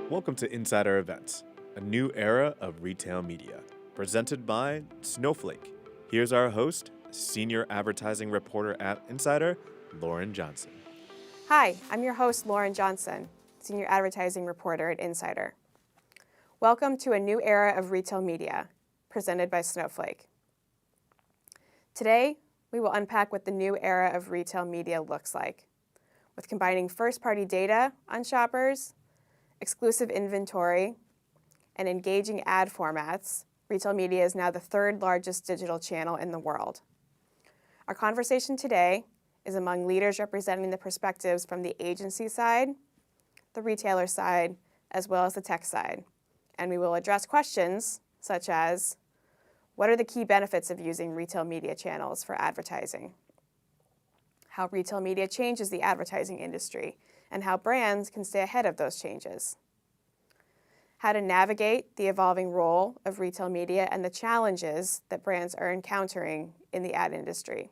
Welcome to Insider Events, a new era of retail media, presented by Snowflake. Here's our host, senior advertising reporter at Insider, Lauren Johnson. Hi, I'm your host, Lauren Johnson, senior advertising reporter at Insider. Welcome to a new era of retail media, presented by Snowflake. Today, we will unpack what the new era of retail media looks like. With combining first-party data on shoppers, exclusive inventory, and engaging ad formats, retail media is now the third largest digital channel in the world. Our conversation today is among leaders representing the perspectives from the agency side, the retailer side, as well as the tech side. And we will address questions such as, what are the key benefits of using retail media channels for advertising? How retail media changes the advertising industry, and how brands can stay ahead of those changes. How to navigate the evolving role of retail media and the challenges that brands are encountering in the ad industry.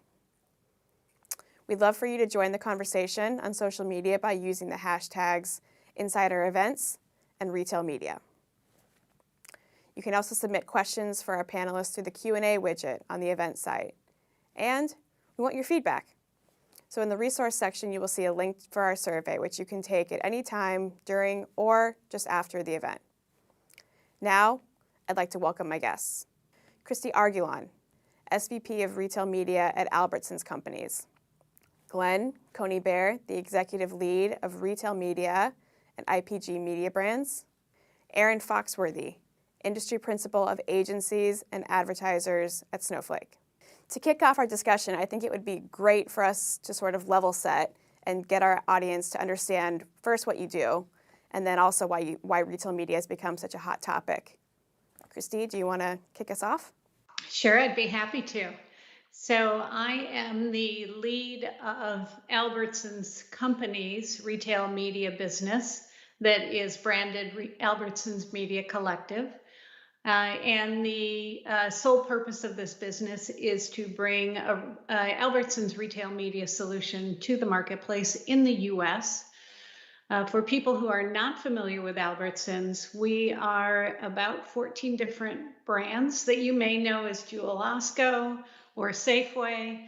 We'd love for you to join the conversation on social media by using the hashtags Insider Events and Retail Media. You can also submit questions for our panelists through the Q&A widget on the event site. And we want your feedback. So in the resource section, you will see a link for our survey, which you can take at any time during or just after the event. Now, I'd like to welcome my guests. Christy Argulon, SVP of Retail Media at Albertsons Companies. Glenn Coney-Bear, the Executive Lead of Retail Media at IPG Media Brands. Aaron Foxworthy, Industry Principal of Agencies and Advertisers at Snowflake. To kick off our discussion, I think it would be great for us to sort of level set and get our audience to understand first what you do, and then also why retail media has become such a hot topic. Christy, do you want to kick us off? Sure, I'd be happy to. So I am the lead of Albertsons Companies retail media business that is branded Albertsons Media Collective. And the sole purpose of this business is to bring a Albertsons retail media solution to the marketplace in the U.S. For people who are not familiar with Albertsons, we are about 14 different brands that you may know as Jewel Osco or Safeway,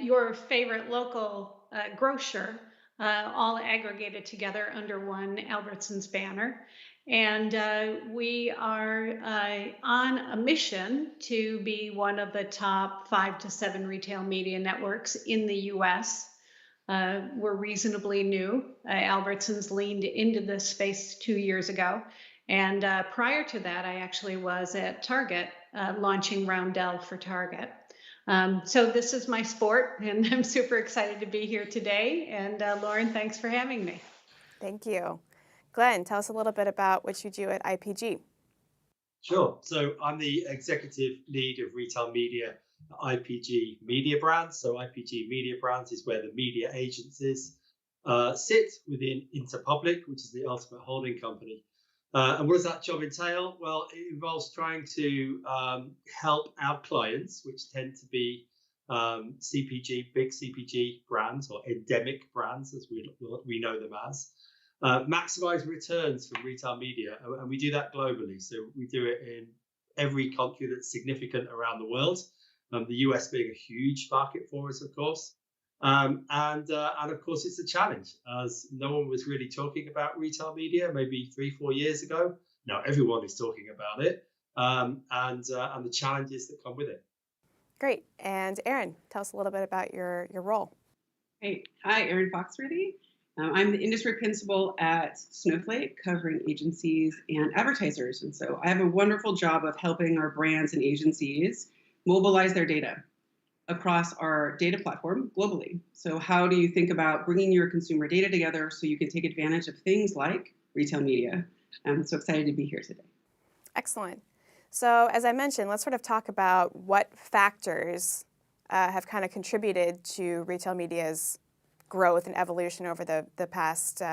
your favorite local grocer, all aggregated together under one Albertsons banner. And we are on a mission to be one of the top 5 to 7 retail media networks in the U.S. We're reasonably new. Albertsons leaned into this space 2 years ago. And prior to that, I actually was at Target launching Roundel for Target. So this is my sport, and I'm super excited to be here today. And Lauren, thanks for having me. Thank you. Glenn, tell us a little bit about what you do at IPG. Sure. So I'm the executive lead of retail media at IPG Media Brands. So IPG Media Brands is where the media agencies sit within Interpublic, which is the ultimate holding company. And what does that job entail? Well, it involves trying to help our clients, which tend to be CPG, big CPG brands or endemic brands, as we know them as, maximize returns from retail media. And we do that globally. So we do it in every country that's significant around the world. The US being a huge market for us, of course. And of course, it's a challenge, as no one was really talking about retail media maybe 3-4 years ago. Now everyone is talking about it, and the challenges that come with it. Great. And Aaron, tell us a little bit about your role. Hey, hi, Aaron Foxworthy. I'm the industry principal at Snowflake, covering agencies and advertisers. And so I have a wonderful job of helping our brands and agencies mobilize their data across our data platform globally. So how do you think about bringing your consumer data together so you can take advantage of things like retail media? I'm so excited to be here today. Excellent. So as I mentioned, let's sort of talk about what factors have kind of contributed to retail media's growth and evolution over the past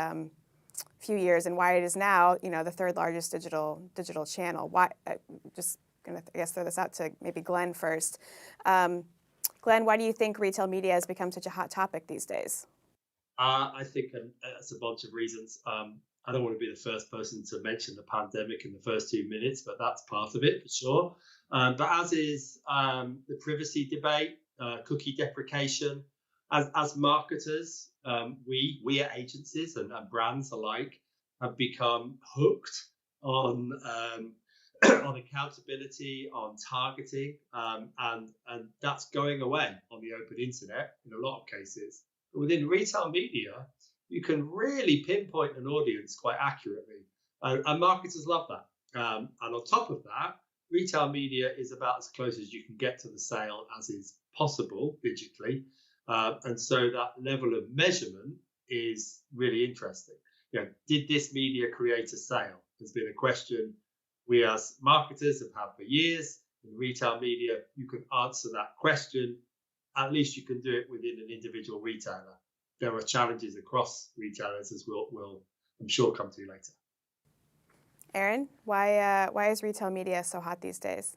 few years, and why it is now, the third largest digital channel. Why? Just gonna, I guess, throw this out to maybe Glenn first. Glenn, why do you think retail media has become such a hot topic these days? I think it's a bunch of reasons. I don't want to be the first person to mention the pandemic in the first 2 minutes, but that's part of it for sure. But as is the privacy debate, cookie deprecation. As marketers, we at agencies and brands alike have become hooked on on accountability, on targeting, and that's going away on the open internet in a lot of cases. But within retail media, you can really pinpoint an audience quite accurately, and marketers love that. And on top of that, retail media is about as close as you can get to the sale as is possible digitally, and so that level of measurement is really interesting. Did this media create a sale? Has been a question we as marketers have had for years. In retail media, you can answer that question. At least you can do it within an individual retailer. There are challenges across retailers, as we'll I'm sure come to later. Erin, why is retail media so hot these days?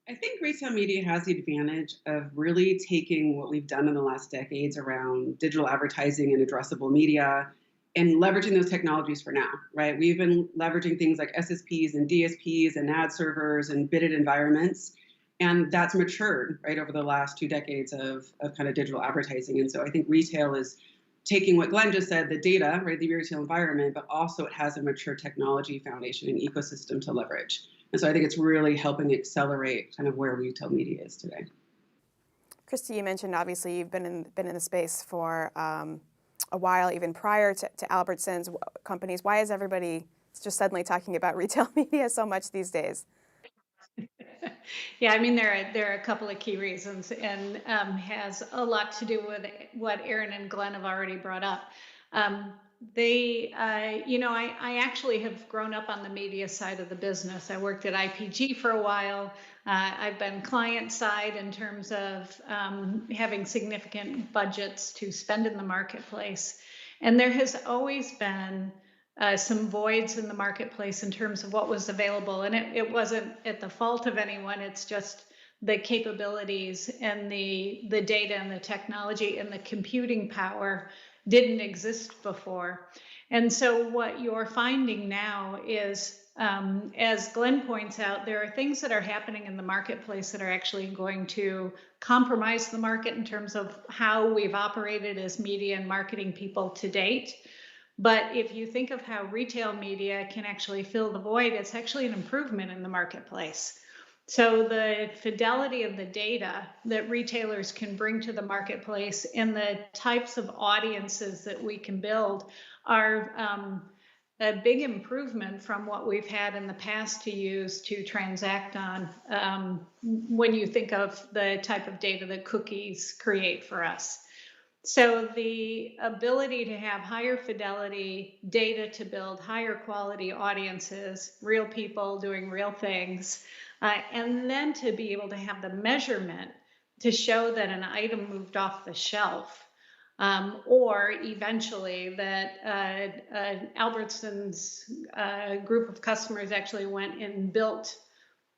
I think retail media has the advantage of really taking what we've done in the last decades around digital advertising and addressable media and leveraging those technologies for now, right? We've been leveraging things like SSPs and DSPs and ad servers and bidded environments. And that's matured, right, over the last 2 decades of kind of digital advertising. And so I think retail is taking what Glenn just said, the data, right, the retail environment, but also it has a mature technology foundation and ecosystem to leverage. And so I think it's really helping accelerate kind of where retail media is today. Christy, you mentioned obviously you've been in the space for a while, even prior to Albertsons companies. Why is everybody just suddenly talking about retail media so much these days? Yeah, I mean, there are a couple of key reasons, and has a lot to do with what Erin and Glenn have already brought up. I actually have grown up on the media side of the business. I worked at IPG for a while. I've been client side in terms of having significant budgets to spend in the marketplace. And there has always been some voids in the marketplace in terms of what was available. And it wasn't at the fault of anyone. It's just the capabilities and the data and the technology and the computing power didn't exist before. And so what you're finding now is, as Glenn points out, there are things that are happening in the marketplace that are actually going to compromise the market in terms of how we've operated as media and marketing people to date. But if you think of how retail media can actually fill the void, it's actually an improvement in the marketplace. So the fidelity of the data that retailers can bring to the marketplace and the types of audiences that we can build are a big improvement from what we've had in the past to use to transact on when you think of the type of data that cookies create for us. So the ability to have higher fidelity data to build higher quality audiences, real people doing real things, and then to be able to have the measurement to show that an item moved off the shelf, or eventually that Albertsons group of customers actually went and built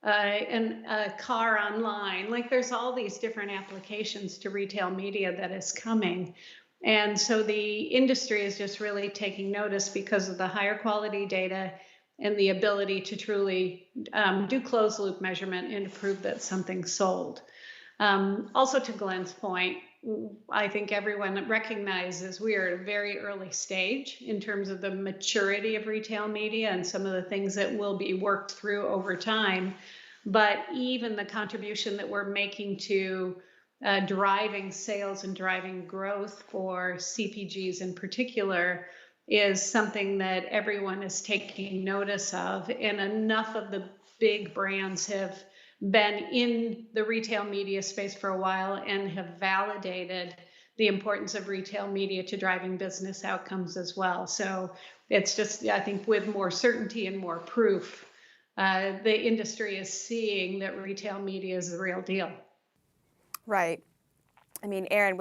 a car online. Like there's all these different applications to retail media that is coming. And so the industry is just really taking notice because of the higher quality data and the ability to truly do closed loop measurement and prove that something's sold. Also to Glenn's point, I think everyone recognizes we are at a very early stage in terms of the maturity of retail media and some of the things that will be worked through over time. But even the contribution that we're making to driving sales and driving growth for CPGs in particular is something that everyone is taking notice of. And enough of the big brands have been in the retail media space for a while and have validated the importance of retail media to driving business outcomes as well. So it's just, I think, with more certainty and more proof, the industry is seeing that retail media is the real deal. Right. I mean, Erin,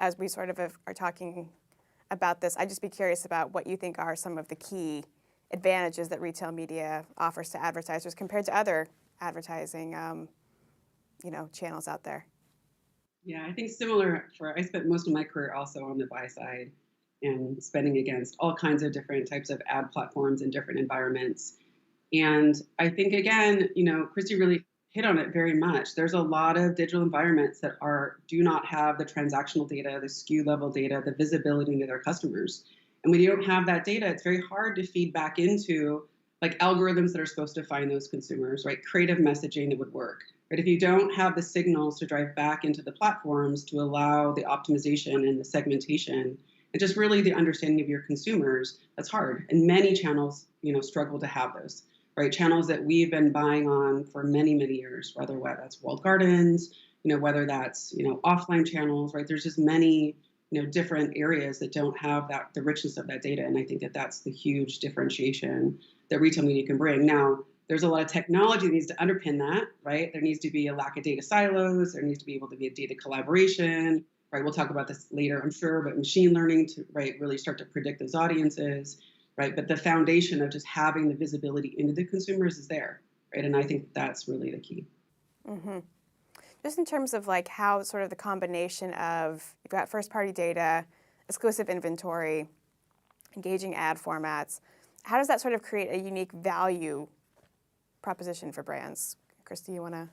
as we sort of are talking about this, I'd just be curious about what you think are some of the key advantages that retail media offers to advertisers compared to other advertising, channels out there. Yeah, I think similar. I spent most of my career also on the buy side. and spending against all kinds of different types of ad platforms in different environments. And I think, again, Christy really hit on it very much. There's a lot of digital environments that do not have the transactional data, the SKU level data, the visibility into their customers. And when you don't have that data, it's very hard to feed back into like algorithms that are supposed to find those consumers, right? Creative messaging that would work. But if you don't have the signals to drive back into the platforms to allow the optimization and the segmentation and just really the understanding of your consumers, that's hard. And many channels, struggle to have those, right? Channels that we've been buying on for many, many years, whether that's walled gardens, whether that's, offline channels, right? There's just many, different areas that don't have the richness of that data. And I think that that's the huge differentiation that retail media can bring. Now, there's a lot of technology that needs to underpin that, right? There needs to be a lack of data silos. There needs to be able to be a data collaboration, right? We'll talk about this later, I'm sure, but machine learning to, right, really start to predict those audiences, right? But the foundation of just having the visibility into the consumers is there, right? And I think that's really the key. Mm-hmm. Just in terms of like how sort of the combination of, you've got first-party data, exclusive inventory, engaging ad formats, how does that sort of create a unique value proposition for brands? Christy, you want to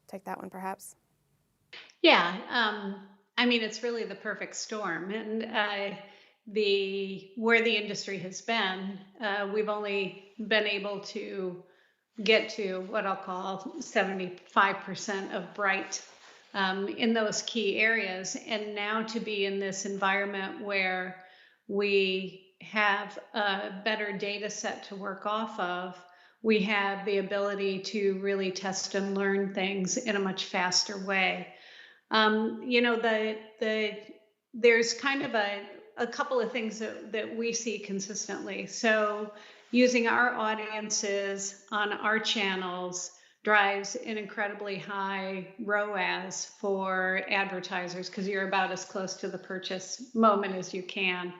take that one perhaps? Yeah, it's really the perfect storm, and where the industry has been, we've only been able to get to what I'll call 75% of bright in those key areas, and now to be in this environment where we have a better data set to work off of. We have the ability to really test and learn things in a much faster way. There's kind of a couple of things that we see consistently. So using our audiences on our channels drives an incredibly high ROAS for advertisers because you're about as close to the purchase moment as you can.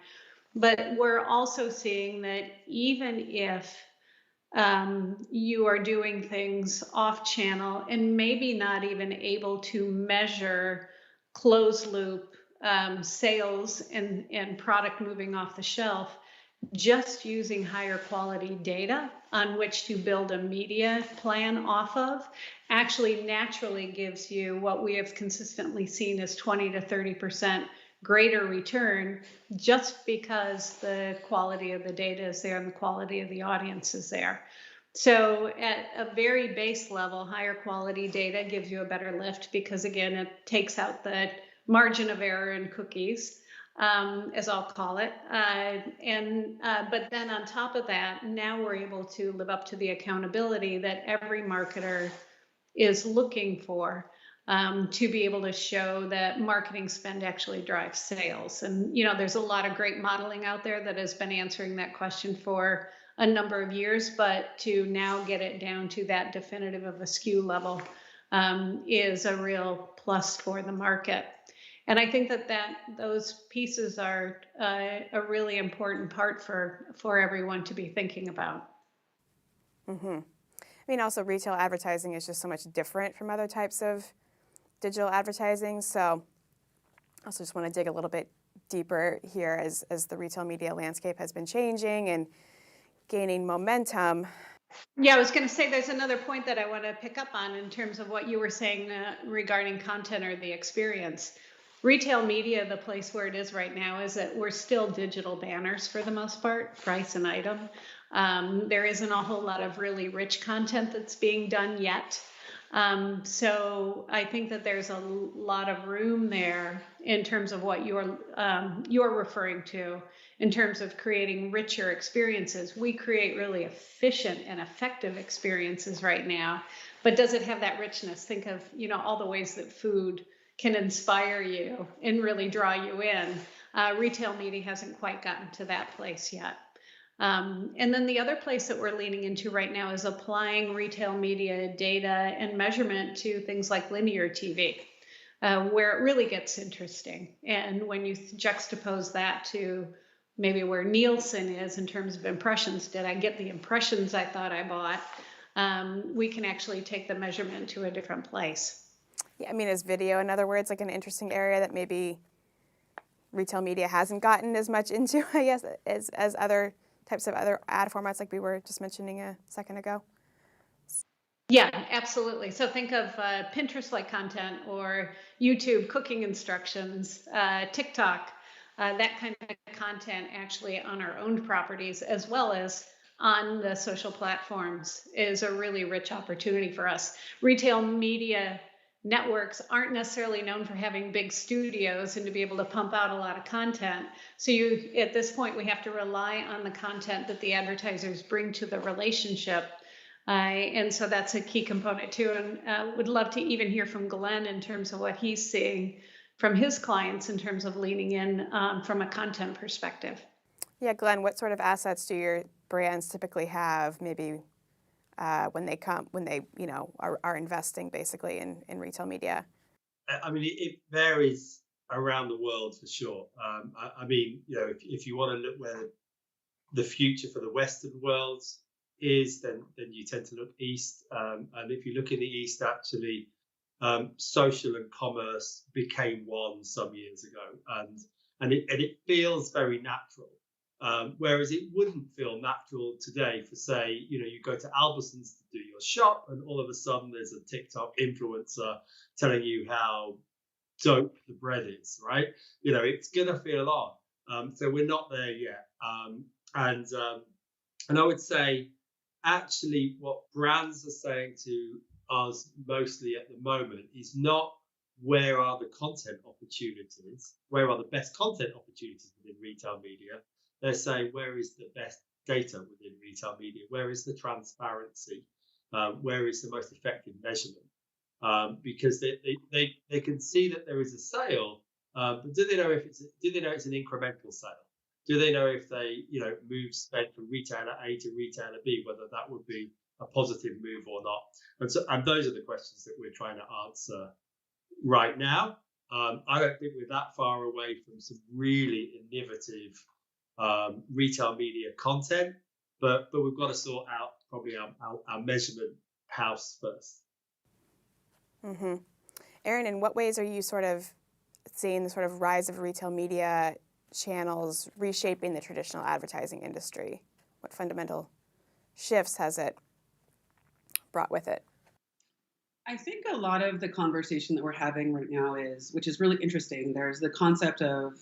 But we're also seeing that even if you are doing things off channel and maybe not even able to measure closed loop sales and product moving off the shelf, just using higher quality data on which to build a media plan off of actually naturally gives you what we have consistently seen as 20 to 30% greater return, just because the quality of the data is there and the quality of the audience is there. So at a very base level, higher quality data gives you a better lift because, again, it takes out the margin of error in cookies, as I'll call it. But then on top of that, now we're able to live up to the accountability that every marketer is looking for. To be able to show that marketing spend actually drives sales. And, there's a lot of great modeling out there that has been answering that question for a number of years, but to now get it down to that definitive of a SKU level is a real plus for the market. And I think that those pieces are a really important part for everyone to be thinking about. Mm-hmm. Also retail advertising is just so much different from other types of digital advertising. So I also just want to dig a little bit deeper here as the retail media landscape has been changing and gaining momentum. Yeah, I was going to say there's another point that I want to pick up on in terms of what you were saying regarding content or the experience. Retail media, the place where it is right now, is that we're still digital banners for the most part, price and item. There isn't a whole lot of really rich content that's being done yet. So I think that there's a lot of room there in terms of what you're referring to in terms of creating richer experiences. We create really efficient and effective experiences right now, but does it have that richness? Think of, all the ways that food can inspire you and really draw you in. Retail media hasn't quite gotten to that place yet. And then the other place that we're leaning into right now is applying retail media data and measurement to things like linear TV, where it really gets interesting. And when you juxtapose that to maybe where Nielsen is in terms of impressions, did I get the impressions I thought I bought? We can actually take the measurement to a different place. Yeah, is video, in other words, like an interesting area that maybe retail media hasn't gotten as much into, I guess, as other types of other ad formats like we were just mentioning a second ago? Yeah, absolutely. So think of Pinterest-like content or YouTube cooking instructions, TikTok, that kind of content actually on our own properties as well as on the social platforms is a really rich opportunity for us. Retail media networks aren't necessarily known for having big studios and to be able to pump out a lot of content. So at this point, we have to rely on the content that the advertisers bring to the relationship, and so that's a key component too. And would love to even hear from Glenn in terms of what he's seeing from his clients in terms of leaning in from a content perspective. Yeah, Glenn, what sort of assets do your brands typically have, maybe when they are investing basically in retail media? I mean, it varies around the world for sure. I mean, if you want to look where the future for the Western world is, then you tend to look east. And if you look in the east, actually, social and commerce became one some years ago, and it feels very natural. Whereas it wouldn't feel natural today for, say, you go to Albertsons to do your shop, and all of a sudden there's a TikTok influencer telling you how dope the bread is, right? It's gonna feel odd. So we're not there yet. And I would say, actually, what brands are saying to us mostly at the moment is not where are the content opportunities, where are the best content opportunities within retail media. They're saying, where is the best data within retail media? Where is the transparency? Where is the most effective measurement? Because they can see that there is a sale, but do they know it's an incremental sale? Do they know if they move spend from retailer A to retailer B, whether that would be a positive move or not? And those are the questions that we're trying to answer right now. I don't think we're that far away from some really innovative retail media content, but we've got to sort out probably our measurement house first. Mm-hmm. Erin, in what ways are you sort of seeing the sort of rise of retail media channels reshaping the traditional advertising industry? What fundamental shifts has it brought with it? I think a lot of the conversation that we're having right now which is really interesting. There's the concept of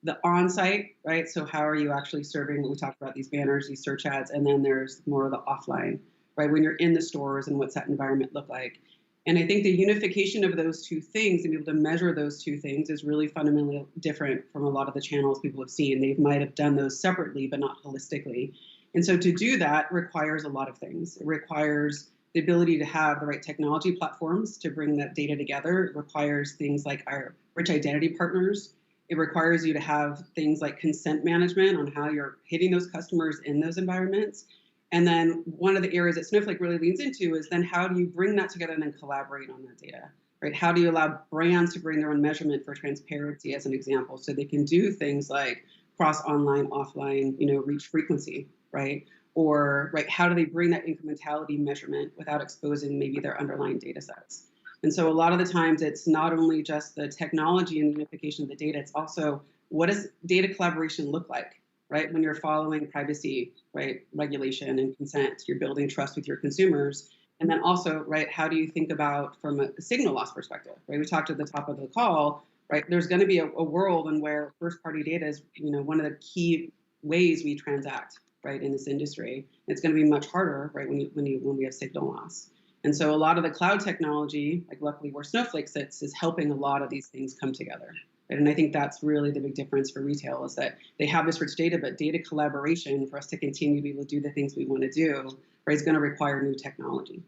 the on-site, right? So how are you actually serving? We talked about these banners, these search ads, and then there's more of the offline, right? When you're in the stores and what's that environment look like? And I think the unification of those two things and be able to measure those two things is really fundamentally different from a lot of the channels people have seen. They might have done those separately, but not holistically. And so to do that requires a lot of things. It requires the ability to have the right technology platforms to bring that data together. It requires things like our rich identity partners. It requires you to have things like consent management on how you're hitting those customers in those environments. And then one of the areas that Snowflake really leans into is then how do you bring that together and then collaborate on that data, right? How do you allow brands to bring their own measurement for transparency, as an example, so they can do things like cross online, offline, reach frequency, right? Or, right, how do they bring that incrementality measurement without exposing maybe their underlying data sets? And so a lot of the times it's not only just the technology and the unification of the data, it's also what does data collaboration look like, right? When you're following privacy, right, regulation and consent, you're building trust with your consumers. And then also, right, how do you think about from a signal loss perspective, right? We talked at the top of the call, right? There's going to be a world in where first-party data is, one of the key ways we transact, right, in this industry. It's going to be much harder, right, when we have signal loss. And so a lot of the cloud technology, like luckily where Snowflake sits, is helping a lot of these things come together. Right? And I think that's really the big difference for retail is that they have this rich data, but data collaboration for us to continue to be able to do the things we want to do, right, is going to require new technology.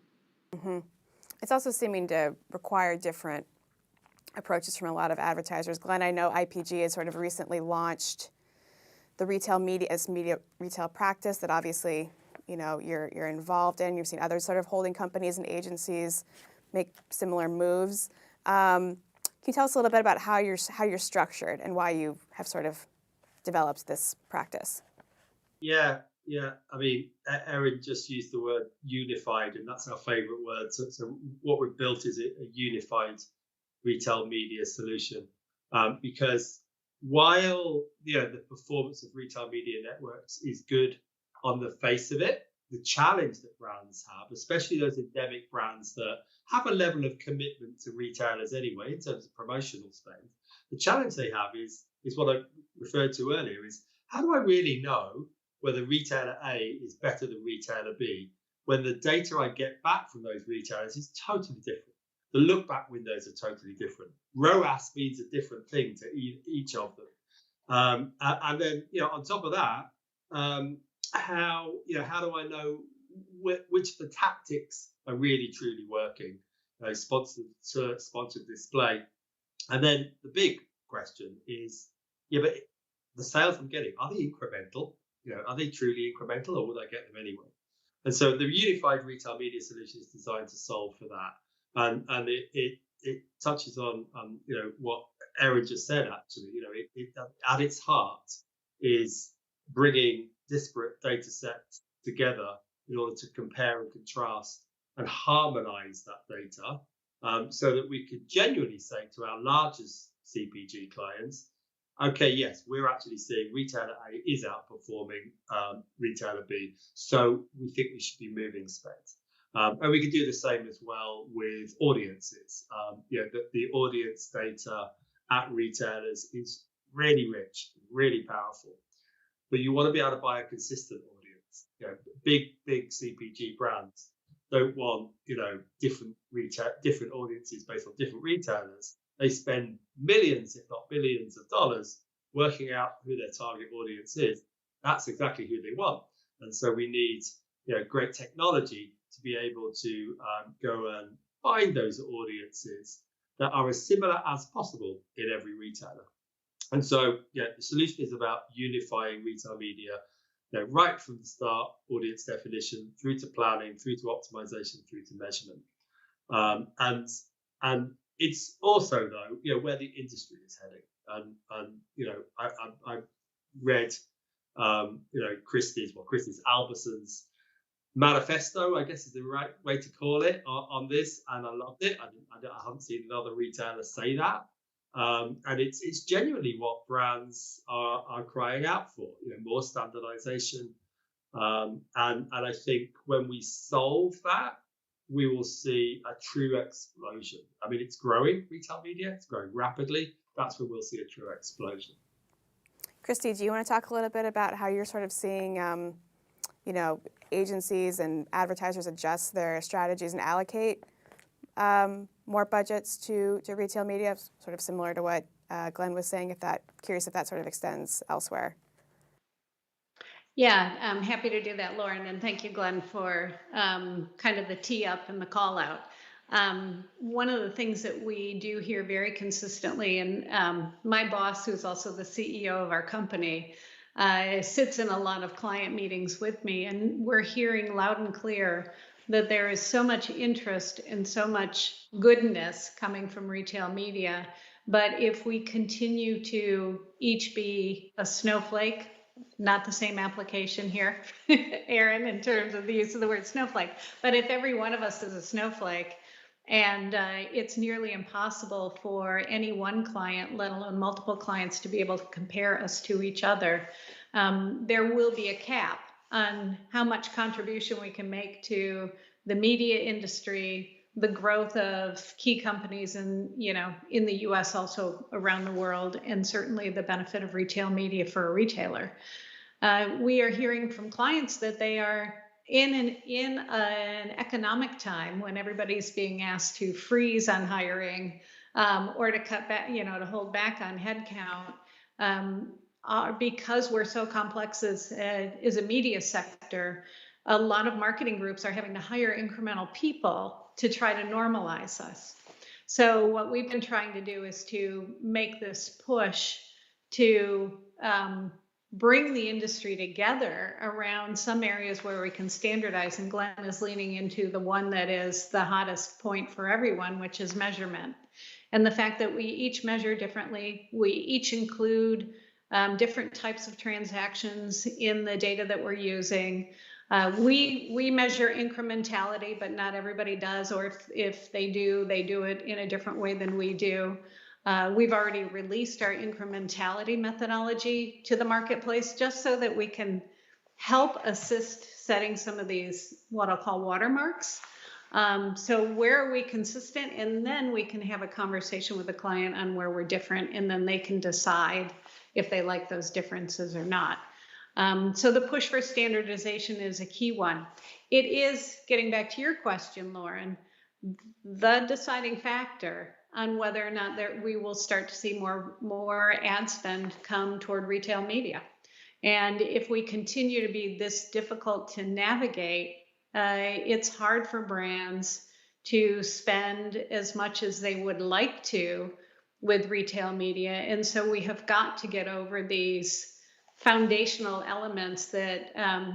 Mm-hmm. It's also seeming to require different approaches from a lot of advertisers. Glenn, I know IPG has sort of recently launched the retail media retail practice that obviously you're involved in. You've seen other sort of holding companies and agencies make similar moves. Can you tell us a little bit about how you're structured and why you have sort of developed this practice? Yeah. I mean, Erin just used the word unified, and that's our favorite word. So what we've built is a unified retail media solution, because while the performance of retail media networks is good on the face of it, the challenge that brands have, especially those endemic brands that have a level of commitment to retailers anyway in terms of promotional spend, the challenge they have is what I referred to earlier: is how do I really know whether retailer A is better than retailer B when the data I get back from those retailers is totally different? The look back windows are totally different. ROAS means a different thing to each of them. And then, on top of that, how do I know which of the tactics are really truly working? Sponsored search, sponsored display, and then the big question is, but the sales I'm getting, are they incremental? Are they truly incremental, or would I get them anyway? And so the unified retail media solution is designed to solve for that. And it touches on what Erin just said. Actually, it at its heart is bringing disparate data sets together in order to compare and contrast and harmonize that data, so that we could genuinely say to our largest CPG clients, okay, yes, we're actually seeing retailer A is outperforming retailer B, so we think we should be moving spend. And we can do the same as well with audiences. The audience data at retailers is really rich, really powerful. But you want to be able to buy a consistent audience. Big CPG brands don't want different audiences based on different retailers. They spend millions, if not billions, of dollars working out who their target audience is. That's exactly who they want, and so we need great technology to be able to go and find those audiences that are as similar as possible in every retailer. And so, the solution is about unifying retail media, right from the start, audience definition, through to planning, through to optimization, through to measurement. And it's also, though, where the industry is heading. I read, Christie's Alberson's manifesto, I guess is the right way to call it, on this, and I loved it. I haven't seen another retailer say that. And it's genuinely what brands are crying out for, more standardization. And I think when we solve that, we will see a true explosion. I mean, it's growing, retail media, it's growing rapidly. That's when we'll see a true explosion. Christy, do you want to talk a little bit about how you're sort of seeing, agencies and advertisers adjust their strategies and allocate more budgets to retail media, sort of similar to what Glenn was saying, curious if that sort of extends elsewhere? Yeah, I'm happy to do that, Lauren, and thank you, Glenn, for kind of the tee up and the call out. One of the things that we do here very consistently, and my boss, who's also the CEO of our company, sits in a lot of client meetings with me, and we're hearing loud and clear that there is so much interest and so much goodness coming from retail media. But if we continue to each be a snowflake, not the same application here, Erin, in terms of the use of the word snowflake, but if every one of us is a snowflake, and it's nearly impossible for any one client, let alone multiple clients, to be able to compare us to each other, there will be a cap on how much contribution we can make to the media industry, the growth of key companies in the US, also around the world, and certainly the benefit of retail media for a retailer. We are hearing from clients that they are in an economic time when everybody's being asked to freeze on hiring, or to cut back, to hold back on headcount, because we're so complex as a media sector. A lot of marketing groups are having to hire incremental people to try to normalize us. So what we've been trying to do is to make this push to bring the industry together around some areas where we can standardize, and Glenn is leaning into the one that is the hottest point for everyone, which is measurement. And the fact that we each measure differently, we each include different types of transactions in the data that we're using. We measure incrementality, but not everybody does, or if they do it in a different way than we do. We've already released our incrementality methodology to the marketplace just so that we can help assist setting some of these, what I'll call watermarks. So where are we consistent? And then we can have a conversation with the client on where we're different, and then they can decide if they like those differences or not. So the push for standardization is a key one. It is, getting back to your question, Lauren, the deciding factor on whether or not we will start to see more ad spend come toward retail media. And if we continue to be this difficult to navigate, it's hard for brands to spend as much as they would like to with retail media. And so we have got to get over these foundational elements that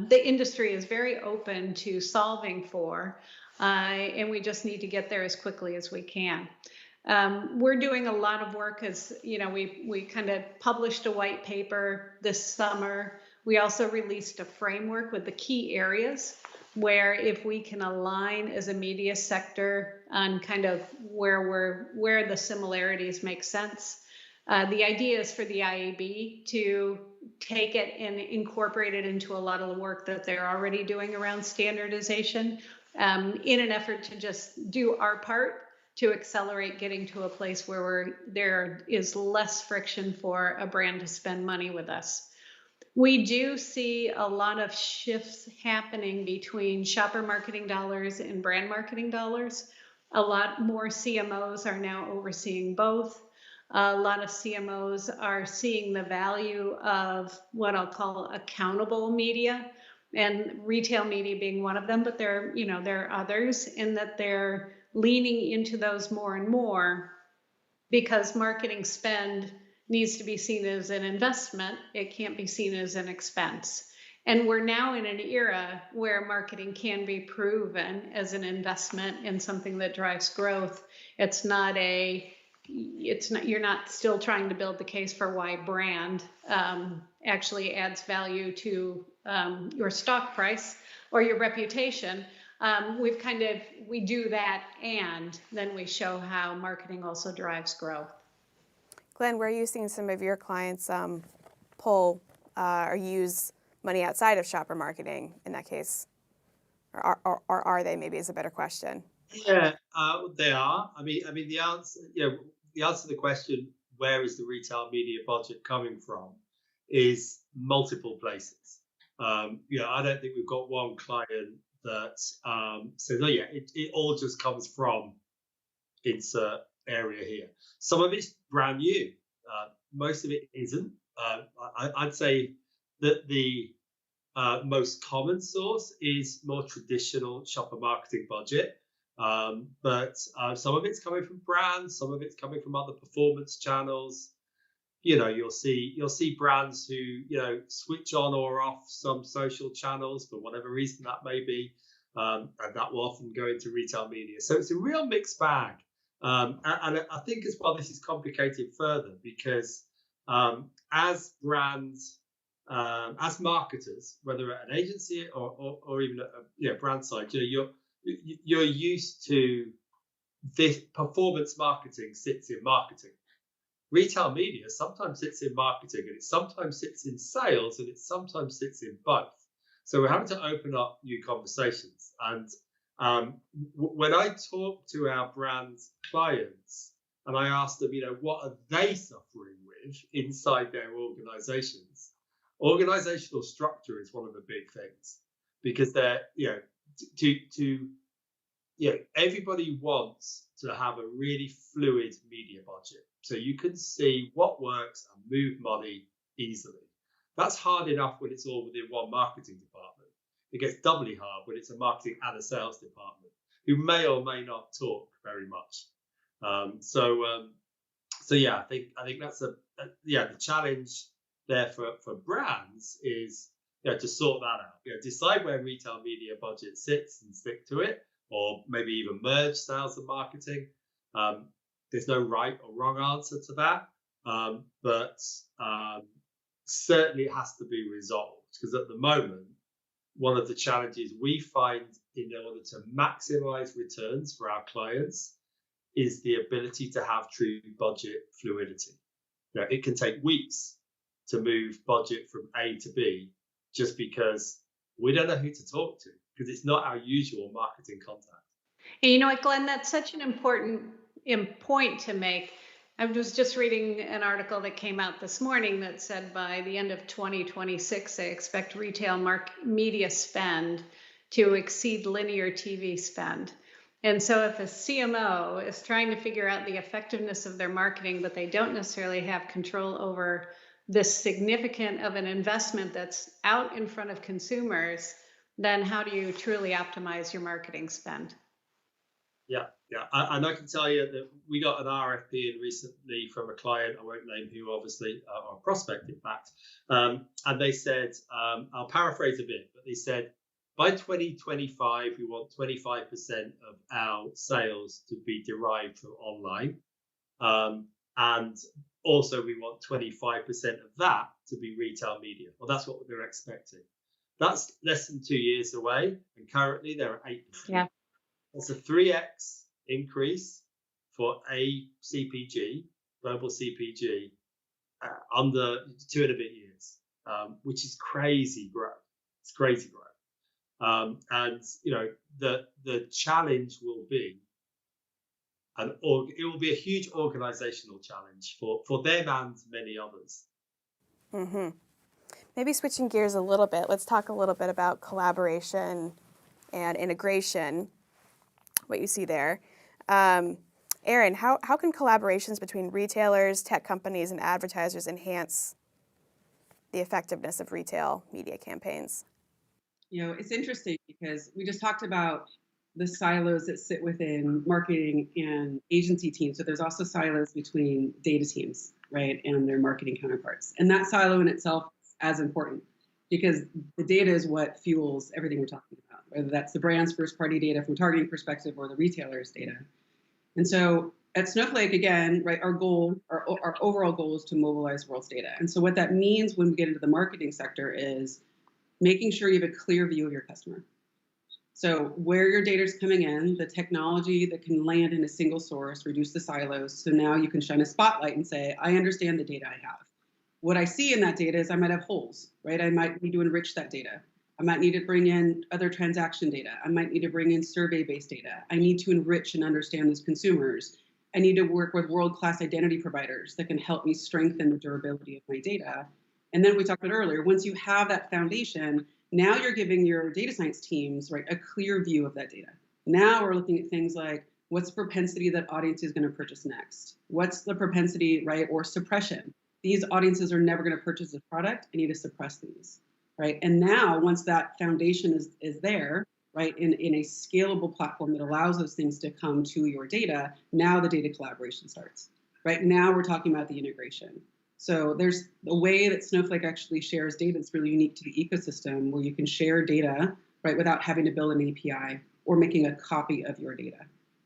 the industry is very open to solving for. And we just need to get there as quickly as we can. We're doing a lot of work, as you know, we kind of published a white paper this summer. We also released a framework with the key areas where, if we can align as a media sector on kind of where the similarities make sense. The idea is for the IAB to take it and incorporate it into a lot of the work that they're already doing around standardization, in an effort to just do our part to accelerate getting to a place where there is less friction for a brand to spend money with us. We do see a lot of shifts happening between shopper marketing dollars and brand marketing dollars. A lot more CMOs are now overseeing both. A lot of CMOs are seeing the value of what I'll call accountable media, and retail media being one of them, but there are others, in that they're leaning into those more and more, because marketing spend needs to be seen as an investment. It can't be seen as an expense. And we're now in an era where marketing can be proven as an investment and something that drives growth. You're not still trying to build the case for why brand actually adds value to your stock price or your reputation. We do that, and then we show how marketing also drives growth. Glenn, where are you seeing some of your clients pull or use money outside of shopper marketing in that case? Or are they, maybe, is a better question. Yeah, they are. I mean, the answer, the answer to the question, where is the retail media budget coming from, is multiple places. I don't think we've got one client that says, oh yeah, it all just comes from insert area here. Some of it's brand new. Most of it isn't. I'd say that the most common source is more traditional shopper marketing budget. But some of it's coming from brands, some of it's coming from other performance channels. You'll see brands who switch on or off some social channels for whatever reason that may be, and that will often go into retail media. So it's a real mixed bag. And I think as well, this is complicated further because as brands, as marketers, whether at an agency or even at a brand side, you're used to this. Performance marketing sits in marketing. Retail media sometimes sits in marketing, and it sometimes sits in sales, and it sometimes sits in both. So we're having to open up new conversations. And when I talk to our brand clients and I ask them, what are they suffering with inside their organizations? Organizational structure is one of the big things, because they're, everybody wants to have a really fluid media budget, so you can see what works and move money easily. That's hard enough when it's all within one marketing department. It gets doubly hard when it's a marketing and a sales department who may or may not talk very much. So yeah, I think that's the challenge there for brands is to sort that out. Decide where retail media budget sits and stick to it, or maybe even merge sales and marketing. There's no right or wrong answer to that, but certainly it has to be resolved, because at the moment, one of the challenges we find in order to maximize returns for our clients is the ability to have true budget fluidity. It can take weeks to move budget from A to B just because we don't know who to talk to because it's not our usual marketing contact. And you know what, Glenn, that's such an important point to make. I was just reading an article that came out this morning that said by the end of 2026, they expect retail media spend to exceed linear TV spend. And so if a CMO is trying to figure out the effectiveness of their marketing, but they don't necessarily have control over this significant of an investment that's out in front of consumers, then how do you truly optimize your marketing spend? Yeah, yeah. And I can tell you that we got an RFP in recently from a client, I won't name who, obviously, or a prospect, in fact. And they said, I'll paraphrase a bit, but they said, by 2025, we want 25% of our sales to be derived from online. And also, we want 25% of that to be retail media. Well, that's what they're expecting. That's less than 2 years away. And currently, they're at 8%. Yeah. It's a 3x increase for a CPG, global CPG, under 2.5 years, which is crazy growth. It's crazy growth. And the challenge will be, it will be a huge organizational challenge for them and many others. Mm-hmm. Maybe switching gears a little bit, let's talk a little bit about collaboration and integration, what you see there. Aaron, how can collaborations between retailers, tech companies, and advertisers enhance the effectiveness of retail media campaigns? It's interesting because we just talked about the silos that sit within marketing and agency teams, but there's also silos between data teams, right, and their marketing counterparts. And that silo in itself is as important because the data is what fuels everything we're talking about, whether that's the brand's first-party data from a targeting perspective or the retailer's data. And so at Snowflake, again, right, our overall goal is to mobilize world's data. And so what that means when we get into the marketing sector is making sure you have a clear view of your customer. So where your data is coming in, the technology that can land in a single source, reduce the silos. So now you can shine a spotlight and say, I understand the data I have. What I see in that data is I might have holes, right? I might need to enrich that data. I might need to bring in other transaction data. I might need to bring in survey-based data. I need to enrich and understand those consumers. I need to work with world-class identity providers that can help me strengthen the durability of my data. And then we talked about earlier, once you have that foundation, now you're giving your data science teams, right, a clear view of that data. Now we're looking at things like, what's the propensity that audience is going to purchase next? What's the propensity, right, or suppression? These audiences are never going to purchase this product. I need to suppress these, right? And now once that foundation is there, right, in a scalable platform that allows those things to come to your data, now the data collaboration starts, right? Now we're talking about the integration. So there's a way that Snowflake actually shares data that's really unique to the ecosystem where you can share data, right, without having to build an API or making a copy of your data.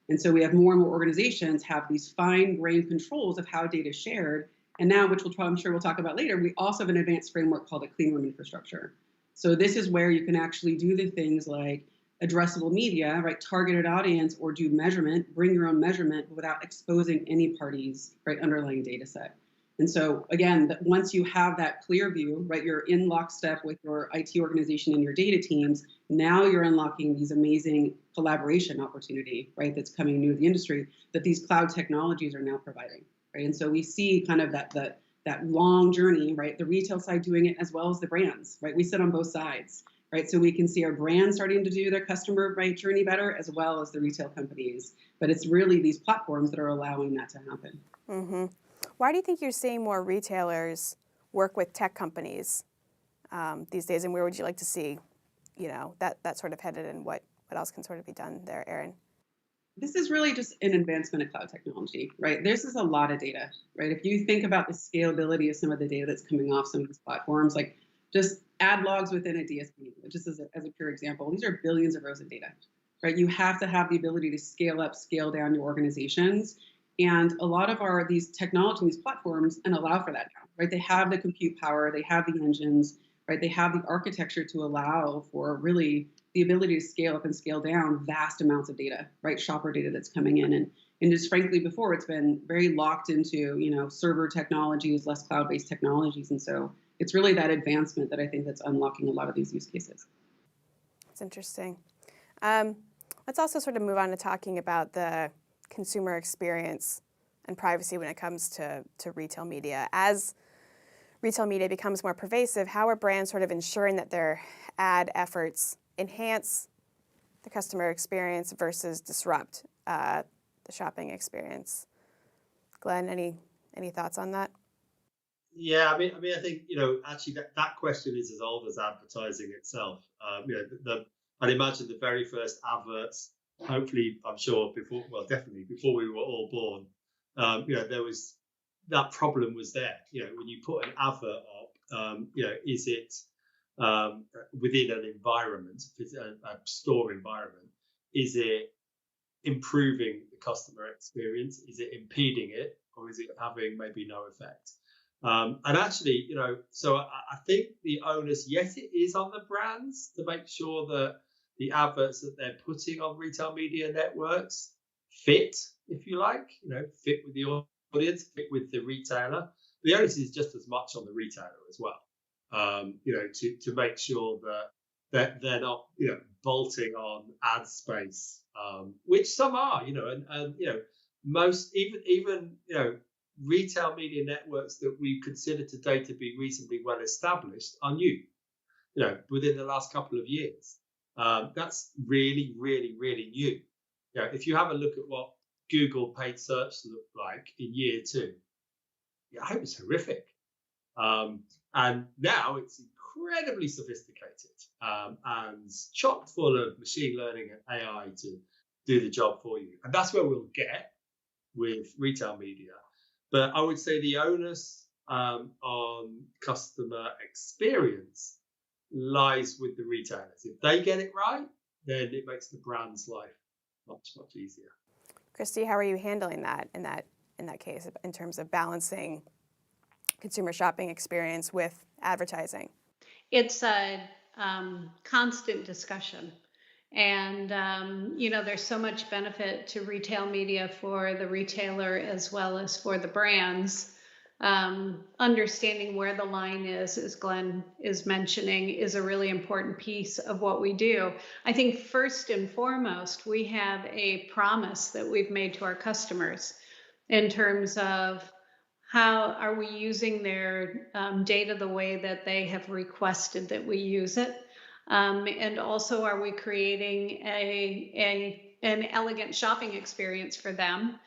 And so we have more and more organizations have these fine-grained controls of how data is shared. And now, which I'm sure we'll talk about later, we also have an advanced framework called a clean room infrastructure. So this is where you can actually do the things like addressable media, right, targeted audience, or do measurement, bring your own measurement without exposing any party's, right, underlying data set. And so again, once you have that clear view, right, you're in lockstep with your IT organization and your data teams, now you're unlocking these amazing collaboration opportunity, right, that's coming new to the industry that these cloud technologies are now providing, right? And so we see kind of that long journey, right, the retail side doing it as well as the brands, right? We sit on both sides, right? So we can see our brands starting to do their customer, right, journey better as well as the retail companies. But it's really these platforms that are allowing that to happen. Mm-hmm. Why do you think you're seeing more retailers work with tech companies these days, and where would you like to see, that sort of headed, and what else can sort of be done there, Aaron? This is really just an advancement of cloud technology, right? This is a lot of data, right? If you think about the scalability of some of the data that's coming off some of these platforms, like just ad logs within a DSP, just as a pure example, these are billions of rows of data, right? You have to have the ability to scale up, scale down your organizations. And a lot of these technology, these platforms, and allow for that now, right? They have the compute power, they have the engines, right? They have the architecture to allow for really the ability to scale up and scale down vast amounts of data, right? Shopper data that's coming in. And just frankly, before it's been very locked into, server technologies, less cloud-based technologies. And so it's really that advancement that I think that's unlocking a lot of these use cases. It's interesting. Let's also sort of move on to talking about the consumer experience and privacy when it comes to retail media. As retail media becomes more pervasive, how are brands sort of ensuring that their ad efforts enhance the customer experience versus disrupt the shopping experience? Glenn, any thoughts on that? Yeah, I think actually that question is as old as advertising itself. I'd imagine the very first adverts, hopefully, I'm sure definitely before we were all born, there was that problem was there. When you put an advert up, is it within an environment, if it's a store environment, is it improving the customer experience? Is it impeding it, or is it having maybe no effect? And actually, so I think the onus, yes, it is on the brands to make sure that the adverts that they're putting on retail media networks fit, if you like, fit with the audience, fit with the retailer. The onus is just as much on the retailer as well, to make sure that they're not, bolting on ad space, which some are, and most even retail media networks that we consider today to be reasonably well established are new, within the last couple of years. That's really, really, really new. If you have a look at what Google paid search looked like in year 2, it was horrific. And now it's incredibly sophisticated and chock full of machine learning and AI to do the job for you. And that's where we'll get with retail media. But I would say the onus on customer experience lies with the retailers. If they get it right, then it makes the brand's life much, much easier. Christy, how are you handling that in that case in terms of balancing consumer shopping experience with advertising? It's a constant discussion. And, there's so much benefit to retail media for the retailer as well as for the brands. Understanding where the line is, as Glenn is mentioning, is a really important piece of what we do. I think first and foremost, we have a promise that we've made to our customers in terms of how are we using their data the way that they have requested that we use it. And also, are we creating an elegant shopping experience for them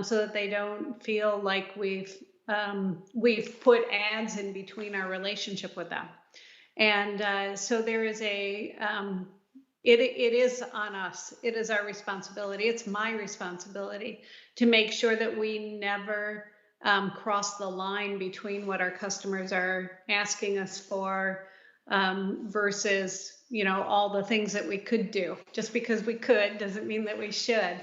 so that they don't feel like we've put ads in between our relationship with them. And so there is it is on us. It is our responsibility. It's my responsibility to make sure that we never cross the line between what our customers are asking us for versus, all the things that we could do. Just because we could doesn't mean that we should.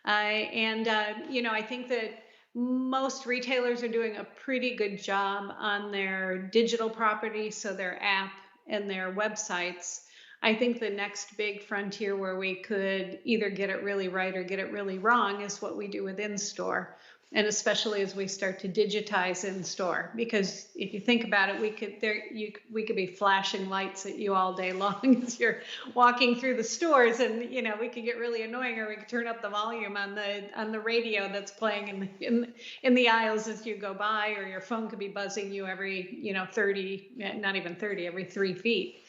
I think that most retailers are doing a pretty good job on their digital property, so their app and their websites. I think the next big frontier where we could either get it really right or get it really wrong is what we do with in-store. And especially as we start to digitize in store, because if you think about it, we could be flashing lights at you all day long as you're walking through the stores, and we could get really annoying, or we could turn up the volume on the radio that's playing in the aisles as you go by, or your phone could be buzzing you every 30, not even 30, every 3 feet.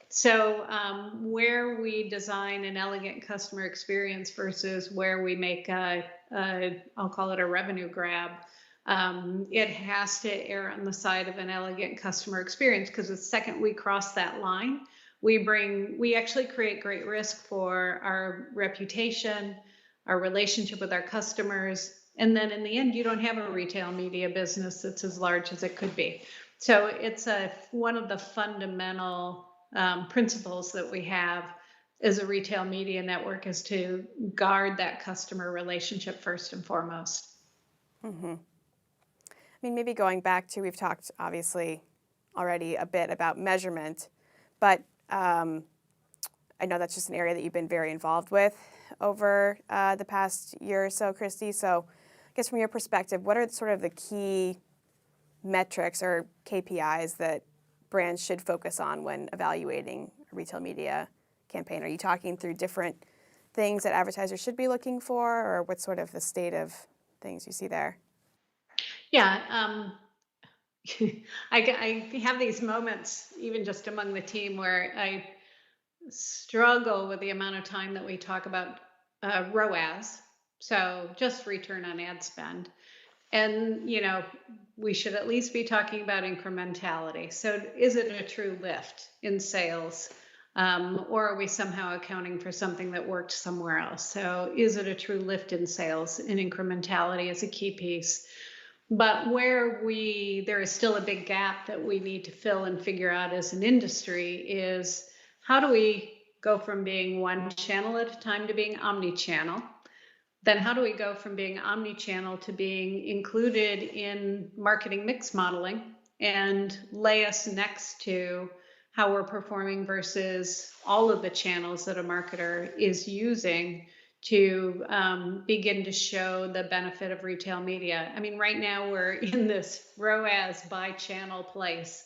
So where we design an elegant customer experience versus where we make I'll call it a revenue grab, it has to err on the side of an elegant customer experience, because the second we cross that line, we actually create great risk for our reputation, our relationship with our customers, and then in the end, you don't have a retail media business that's as large as it could be. So it's one of the fundamental principles that we have as a retail media network is to guard that customer relationship first and foremost. Mm-hmm. Maybe going back to, we've talked obviously already a bit about measurement, but I know that's just an area that you've been very involved with. over the past year or so, Christy. So I guess from your perspective, what are sort of the key metrics or KPIs that brands should focus on when evaluating a retail media campaign? Are you talking through different things that advertisers should be looking for, or what's sort of the state of things you see there? Yeah, I have these moments, even just among the team, where I struggle with the amount of time that we talk about ROAS, so just return on ad spend. And, we should at least be talking about incrementality. So, is it a true lift in sales? Or are we somehow accounting for something that worked somewhere else? So, is it a true lift in sales? And incrementality is a key piece. But where there is still a big gap that we need to fill and figure out as an industry is, how do we go from being one channel at a time to being omni-channel? Then how do we go from being omni-channel to being included in marketing mix modeling and lay us next to how we're performing versus all of the channels that a marketer is using to begin to show the benefit of retail media? I mean, right now we're in this ROAS by channel place,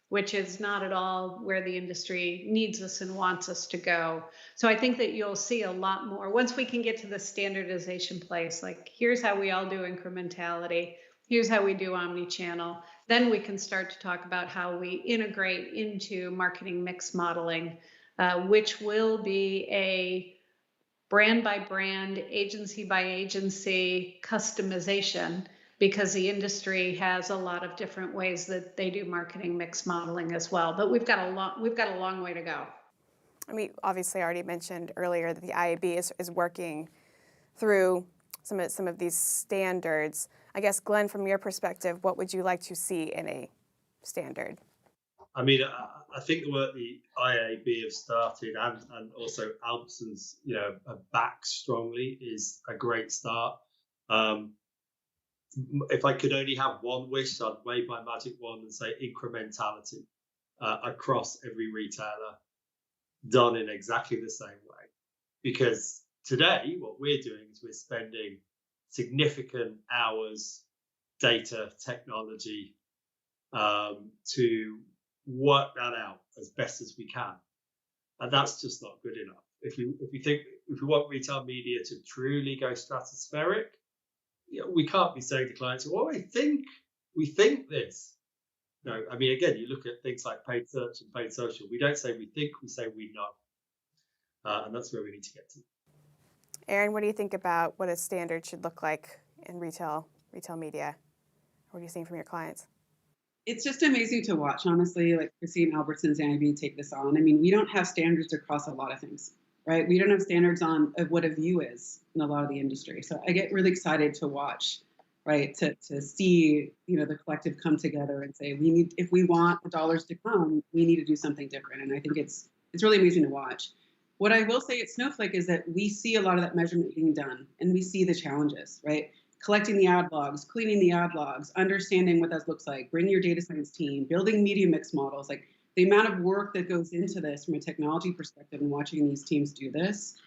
which is not at all where the industry needs us and wants us to go. So I think that you'll see a lot more once we can get to the standardization place. Like, here's how we all do incrementality. Here's how we do omni-channel. Then we can start to talk about how we integrate into marketing mix modeling, which will be a brand by brand, agency by agency customization, because the industry has a lot of different ways that they do marketing mix modeling as well. But we've got a long way to go. I mean, obviously, I already mentioned earlier that the IAB is working through some of these standards. I guess, Glenn, from your perspective, what would you like to see in a standard? I mean, I think the work the IAB have started and also Albertsons, are back strongly is a great start. If I could only have one wish, I'd wave my magic wand and say incrementality across every retailer, done in exactly the same way. Because today, what we're doing is we're spending significant hours, data, technology, to work that out as best as we can, and that's just not good enough. If we want retail media to truly go stratospheric, we can't be saying to clients, "Well, we think this." No, I mean, again, you look at things like paid search and paid social. We don't say we think, we say we know, and that's where we need to get to. Erin, what do you think about what a standard should look like in retail media? What are you seeing from your clients? It's just amazing to watch, honestly, like Chrissy and Albertsons and IB take this on. I mean, we don't have standards across a lot of things, right? We don't have standards on what a view is in a lot of the industry. So I get really excited to watch, right? To see, the collective come together and say, if we want the dollars to come, we need to do something different. And I think it's really amazing to watch. What I will say at Snowflake is that we see a lot of that measurement being done, and we see the challenges, right? Collecting the ad logs, cleaning the ad logs, understanding what that looks like, bringing your data science team, building media mix models, like the amount of work that goes into this from a technology perspective and watching these teams do this,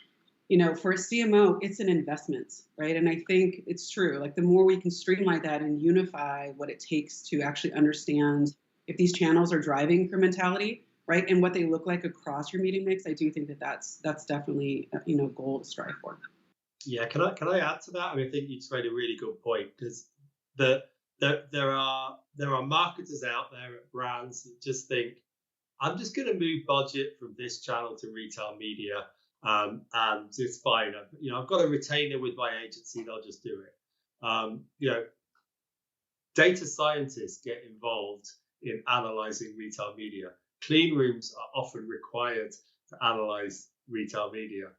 for a CMO, it's an investment, right? And I think it's true. Like, the more we can streamline that and unify what it takes to actually understand if these channels are driving incrementality, right, and what they look like across your media mix, I do think that's definitely a goal to strive for. Yeah, can I add to that? I mean, I think you just made a really good point, because there are marketers out there at brands that just think, I'm just going to move budget from this channel to retail media, and it's fine. I've got a retainer with my agency; they'll just do it. Data scientists get involved in analyzing retail media. Clean rooms are often required to analyze retail media.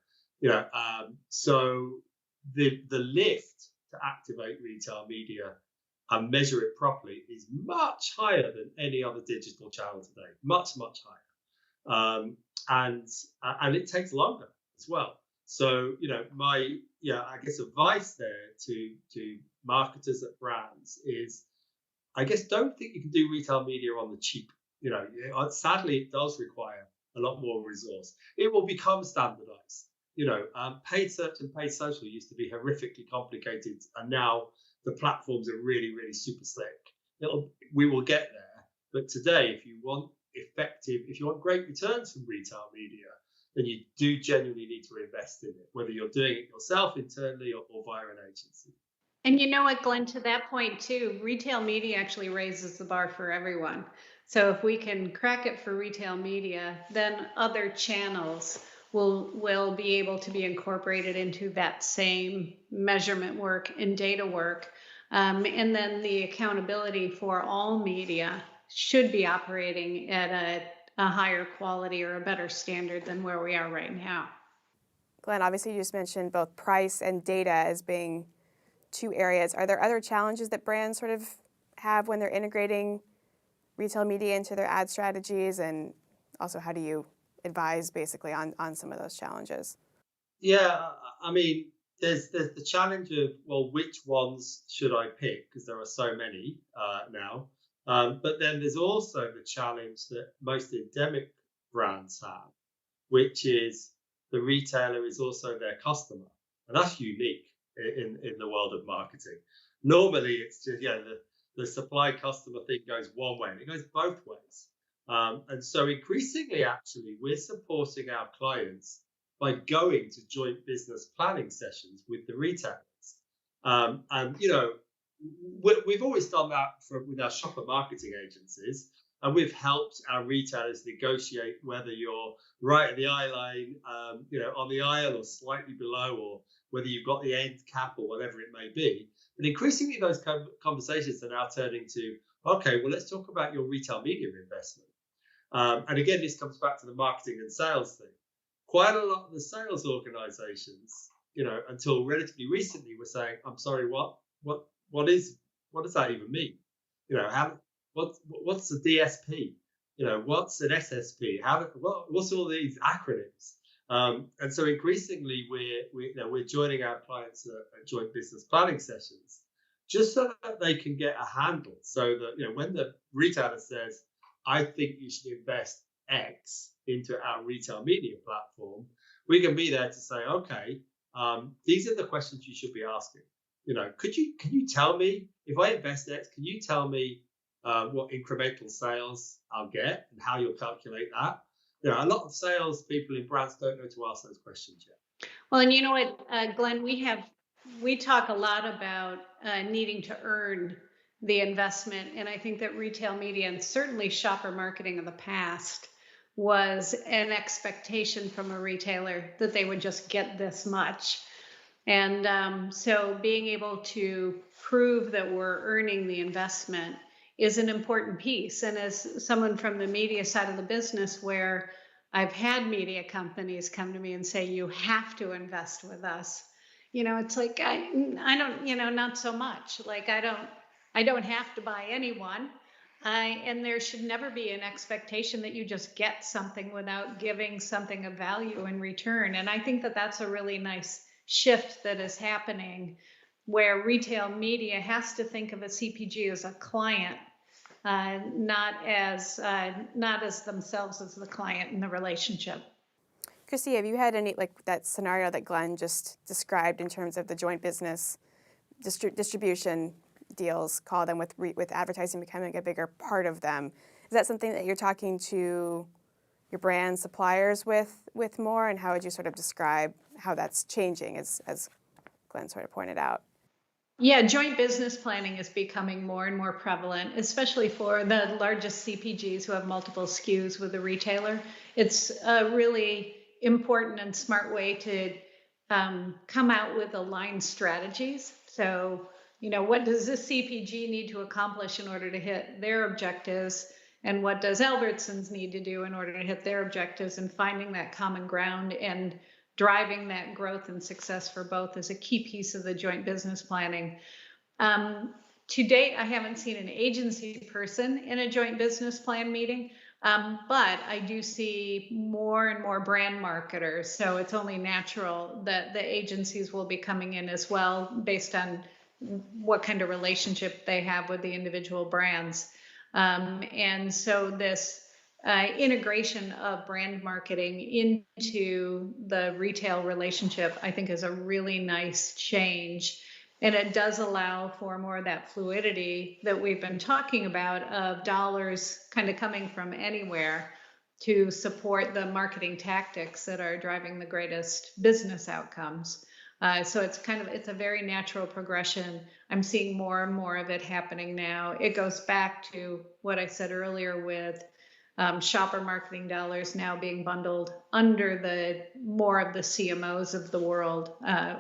So the lift to activate retail media and measure it properly is much higher than any other digital channel today. Much higher, and it takes longer as well. So my I guess advice there to marketers at brands is, I guess, don't think you can do retail media on the cheap. Sadly, it does require a lot more resource. It will become standardized. paid search and paid social used to be horrifically complicated, and now the platforms are really, really super slick. We will get there, but today, if you want great returns from retail media, then you do genuinely need to invest in it, whether you're doing it yourself internally or via an agency. And you know what, Glenn, to that point too, retail media actually raises the bar for everyone. So if we can crack it for retail media, then other channels will be able to be incorporated into that same measurement work and data work. And then the accountability for all media should be operating at a higher quality or a better standard than where we are right now. Glenn, obviously you just mentioned both price and data as being two areas. Are there other challenges that brands sort of have when they're integrating retail media into their ad strategies? And also, how do you advise basically on some of those challenges? Yeah, I mean, there's the challenge of, well, which ones should I pick? Because there are so many now. But then there's also the challenge that most endemic brands have, which is the retailer is also their customer, and that's unique in the world of marketing. Normally, it's just the supply customer thing goes one way, and it goes both ways. And so increasingly, actually, we're supporting our clients by going to joint business planning sessions with the retailers. And we've always done that with our shopper marketing agencies, and we've helped our retailers negotiate whether you're right at the eye line, on the aisle or slightly below, or whether you've got the end cap or whatever it may be. But increasingly, those conversations are now turning to, okay, well, let's talk about your retail media investment. And again, this comes back to the marketing and sales thing. Quite a lot of the sales organizations, until relatively recently, were saying, "I'm sorry, what does that even mean? What's a DSP? What's an SSP? What's all these acronyms?" And so increasingly, we're joining our clients at joint business planning sessions, just so that they can get a handle. So that when the retailer says, "I think you should invest X into our retail media platform," we can be there to say, "Okay, these are the questions you should be asking. Can you tell me, if I invest X, can you tell me what incremental sales I'll get and how you'll calculate that?" A lot of sales people in brands don't know to ask those questions yet. Well, and you know what, Glenn, we talk a lot about needing to earn the investment, and I think that retail media and certainly shopper marketing in the past was an expectation from a retailer that they would just get this much. And so being able to prove that we're earning the investment is an important piece. And as someone from the media side of the business, where I've had media companies come to me and say, "You have to invest with us," it's like, I don't, not so much. Like, I don't have to buy anyone. And there should never be an expectation that you just get something without giving something of value in return. And I think that that's a really nice shift that is happening, where retail media has to think of a CPG as a client, not as themselves as the client in the relationship. Christy, have you had any, like that scenario that Glenn just described in terms of the joint business distribution deals, call them, with advertising becoming a bigger part of them? Is that something that you're talking to your brand suppliers with more, and how would you sort of describe how that's changing, as Glenn sort of pointed out? Yeah, joint business planning is becoming more and more prevalent, especially for the largest CPGs who have multiple SKUs with a retailer. It's a really important and smart way to come out with aligned strategies. So, what does this CPG need to accomplish in order to hit their objectives? And what does Albertsons need to do in order to hit their objectives? And finding that common ground and driving that growth and success for both is a key piece of the joint business planning. To date, I haven't seen an agency person in a joint business plan meeting, but I do see more and more brand marketers. So it's only natural that the agencies will be coming in as well, based on what kind of relationship they have with the individual brands. And so this integration of brand marketing into the retail relationship, I think, is a really nice change. And it does allow for more of that fluidity that we've been talking about, of dollars kind of coming from anywhere to support the marketing tactics that are driving the greatest business outcomes. So it's a very natural progression. I'm seeing more and more of it happening now. It goes back to what I said earlier with shopper marketing dollars now being bundled under the more of the CMOs of the world,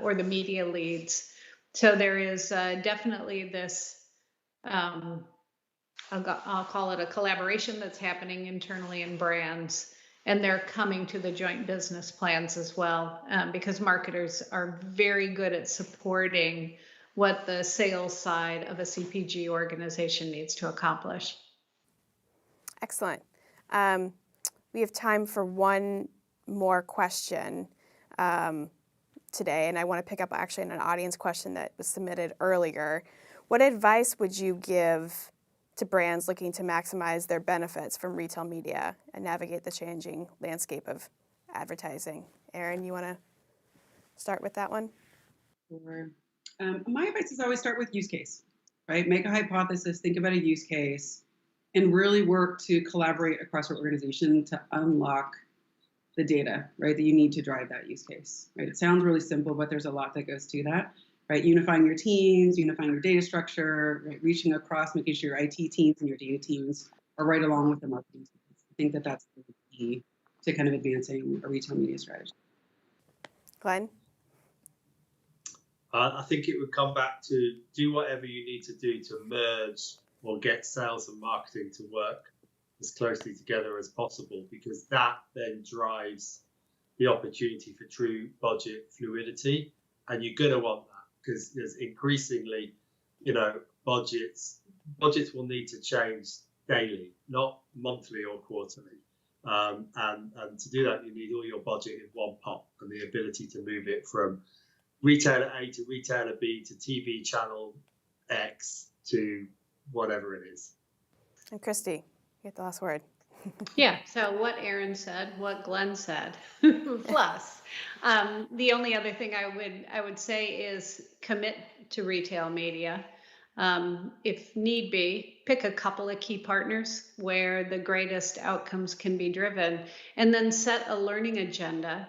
or the media leads. So there is definitely this, I'll call it a collaboration that's happening internally in brands, and they're coming to the joint business plans as well, because marketers are very good at supporting what the sales side of a CPG organization needs to accomplish. Excellent. We have time for one more question today, and I want to pick up actually on an audience question that was submitted earlier. What advice would you give to brands looking to maximize their benefits from retail media and navigate the changing landscape of advertising? Erin, you want to start with that one? Sure. My advice is always start with use case, right? Make a hypothesis, think about a use case, and really work to collaborate across your organization to unlock the data, right, that you need to drive that use case, right? It sounds really simple, but there's a lot that goes to that, right? Unifying your teams, unifying your data structure, right? Reaching across, making sure your IT teams and your data teams are right along with the marketing teams. I think that that's the key to kind of advancing a retail media strategy. Glenn? I think it would come back to do whatever you need to do to merge or get sales and marketing to work as closely together as possible, because that then drives the opportunity for true budget fluidity. And you're going to want that, because there's increasingly, budgets will need to change daily, not monthly or quarterly. And to do that, you need all your budget in one pot and the ability to move it from retailer A to retailer B to TV channel X to whatever it is. And Christy, you get the last word. Yeah, so what Erin said, what Glenn said, plus the only other thing I would say is commit to retail media. If need be, pick a couple of key partners where the greatest outcomes can be driven, and then set a learning agenda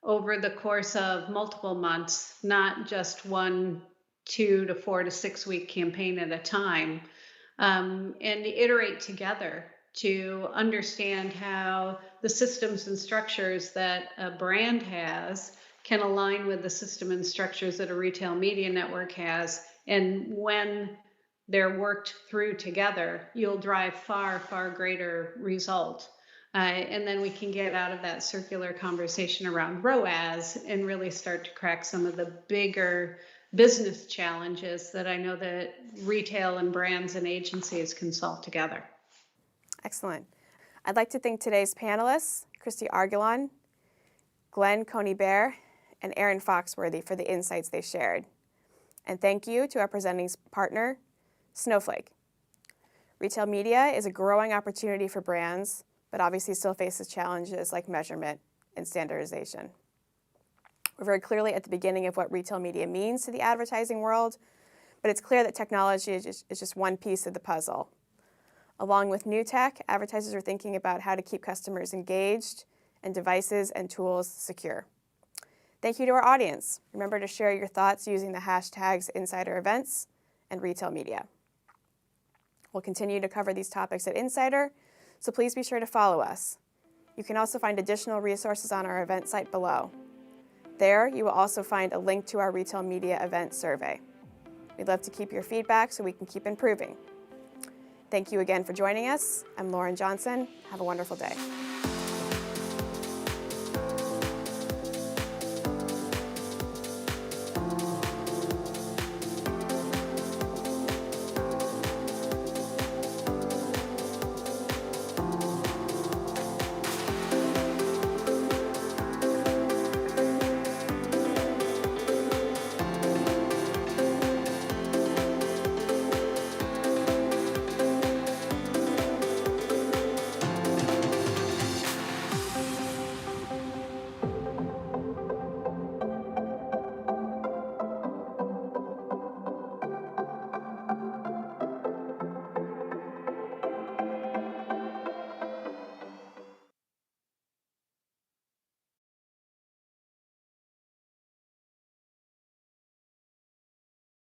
over the course of multiple months, not just 1, 2 to 4 to 6 week campaign at a time, and iterate together to understand how the systems and structures that a brand has can align with the system and structures that a retail media network has. And when they're worked through together, you'll drive far, far greater result. And then we can get out of that circular conversation around ROAS and really start to crack some of the bigger business challenges that I know that retail and brands and agencies can solve together. Excellent. I'd like to thank today's panelists, Christy Argulon, Glenn Coney-Bear, and Erin Foxworthy for the insights they shared. And thank you to our presenting partner, Snowflake. Retail media is a growing opportunity for brands, but obviously still faces challenges like measurement and standardization. We're very clearly at the beginning of what retail media means to the advertising world, but it's clear that technology is just one piece of the puzzle. Along with new tech, advertisers are thinking about how to keep customers engaged and devices and tools secure. Thank you to our audience. Remember to share your thoughts using the hashtags Insider Events and Retail Media. We'll continue to cover these topics at Insider, so please be sure to follow us. You can also find additional resources on our event site below. There, you will also find a link to our retail media event survey. We'd love to keep your feedback so we can keep improving. Thank you again for joining us. I'm Lauren Johnson. Have a wonderful day.